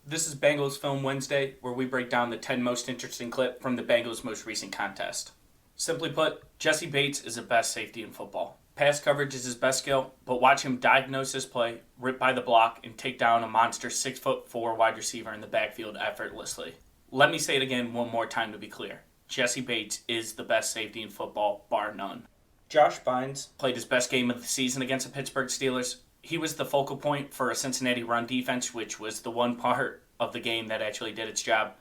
This is Bengals Film Wednesday, where we break down the 10 most interesting clip from the Bengals' most recent contest. Simply put, Jesse Bates is the best safety in football. Pass coverage is his best skill, but watch him diagnose his play, rip by the block, and take down a monster 6'4" wide receiver in the backfield effortlessly. Let me say it again one more time to be clear. Jesse Bates is the best safety in football, bar none. Josh Bynes played his best game of the season against the Pittsburgh Steelers. He was the focal point for a Cincinnati run defense, which was the one part of the game that actually did its job.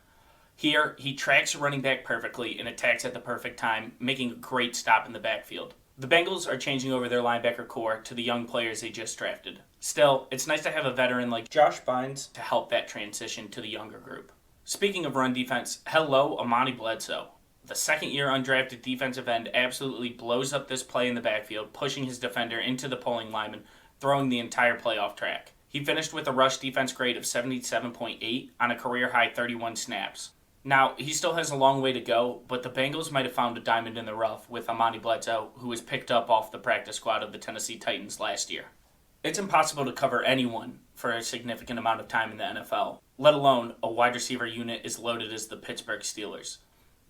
Here, he tracks a running back perfectly and attacks at the perfect time, making a great stop in the backfield. The Bengals are changing over their linebacker core to the young players they just drafted. Still, it's nice to have a veteran like Josh Bynes to help that transition to the younger group. Speaking of run defense, hello, Amani Bledsoe. The second-year undrafted defensive end absolutely blows up this play in the backfield, pushing his defender into the pulling lineman, throwing the entire play off track. He finished with a rush defense grade of 77.8 on a career-high 31 snaps. Now, he still has a long way to go, but the Bengals might have found a diamond in the rough with Amani Bledsoe, who was picked up off the practice squad of the Tennessee Titans last year. It's impossible to cover anyone for a significant amount of time in the NFL, let alone a wide receiver unit as loaded as the Pittsburgh Steelers.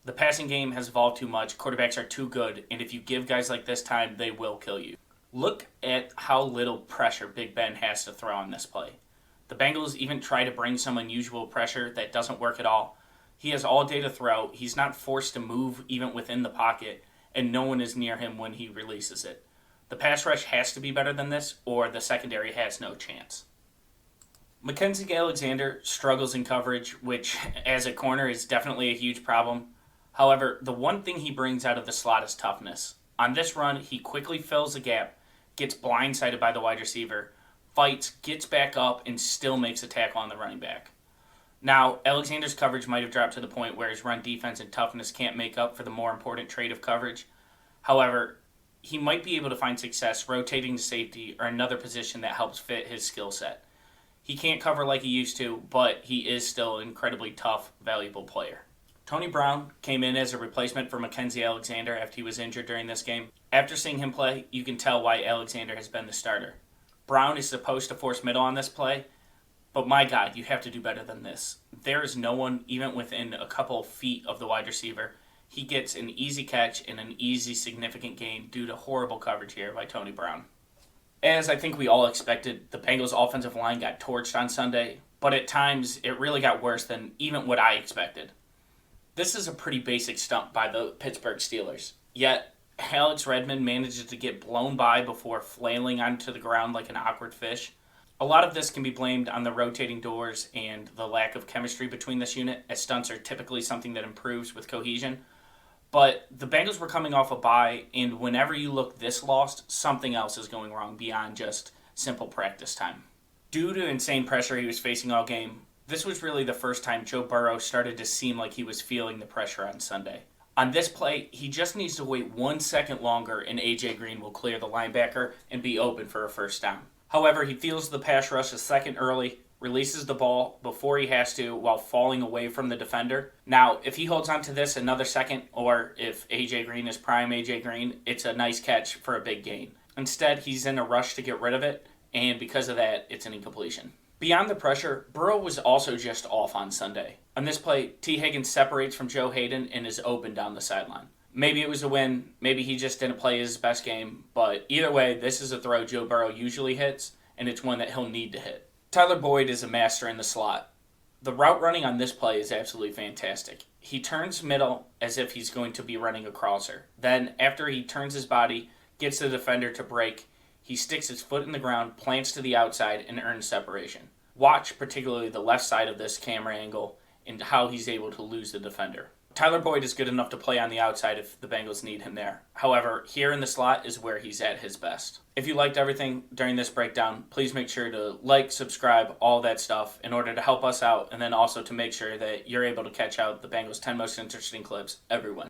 The passing game has evolved too much, quarterbacks are too good, and if you give guys like this time, they will kill you. Look at how little pressure Big Ben has to throw on this play. The Bengals even try to bring some unusual pressure that doesn't work at all. He has all day to throw, he's not forced to move even within the pocket, and no one is near him when he releases it. The pass rush has to be better than this, or the secondary has no chance. Mackenzie Alexander struggles in coverage, which as a corner is definitely a huge problem. However, the one thing he brings out of the slot is toughness. On this run, he quickly fills the gap, gets blindsided by the wide receiver, fights, gets back up, and still makes a tackle on the running back. Now, Alexander's coverage might have dropped to the point where his run defense and toughness can't make up for the more important trait of coverage. However, he might be able to find success rotating to safety or another position that helps fit his skill set. He can't cover like he used to, but he is still an incredibly tough, valuable player. Tony Brown came in as a replacement for Mackenzie Alexander after he was injured during this game. After seeing him play, you can tell why Alexander has been the starter. Brown is supposed to force middle on this play, but my God, you have to do better than this. There is no one even within a couple of feet of the wide receiver. He gets an easy catch and an easy significant gain due to horrible coverage here by Tony Brown. As I think we all expected, the Bengals offensive line got torched on Sunday, but at times it really got worse than even what I expected. This is a pretty basic stunt by the Pittsburgh Steelers, yet Alex Redmond manages to get blown by before flailing onto the ground like an awkward fish. A lot of this can be blamed on the rotating doors and the lack of chemistry between this unit, as stunts are typically something that improves with cohesion. But the Bengals were coming off a bye, and whenever you look this lost, something else is going wrong beyond just simple practice time. Due to insane pressure he was facing all game, this was really the first time Joe Burrow started to seem like he was feeling the pressure on Sunday. On this play, he just needs to wait 1 second longer and A.J. Green will clear the linebacker and be open for a first down. However, he feels the pass rush a second early, releases the ball before he has to while falling away from the defender. Now, if he holds on to this another second, or if A.J. Green is prime A.J. Green, it's a nice catch for a big gain. Instead, he's in a rush to get rid of it, and because of that, it's an incompletion. Beyond the pressure, Burrow was also just off on Sunday. On this play, T. Higgins separates from Joe Hayden and is open down the sideline. Maybe it was a win, maybe he just didn't play his best game, but either way, this is a throw Joe Burrow usually hits, and it's one that he'll need to hit. Tyler Boyd is a master in the slot. The route running on this play is absolutely fantastic. He turns middle as if he's going to be running a crosser. Then, after he turns his body, gets the defender to break, he sticks his foot in the ground, plants to the outside, and earns separation. Watch particularly the left side of this camera angle and how he's able to lose the defender. Tyler Boyd is good enough to play on the outside if the Bengals need him there. However, here in the slot is where he's at his best. If you liked everything during this breakdown, please make sure to like, subscribe, all that stuff in order to help us out, and then also to make sure that you're able to catch out the Bengals' 10 most interesting clips every Wednesday.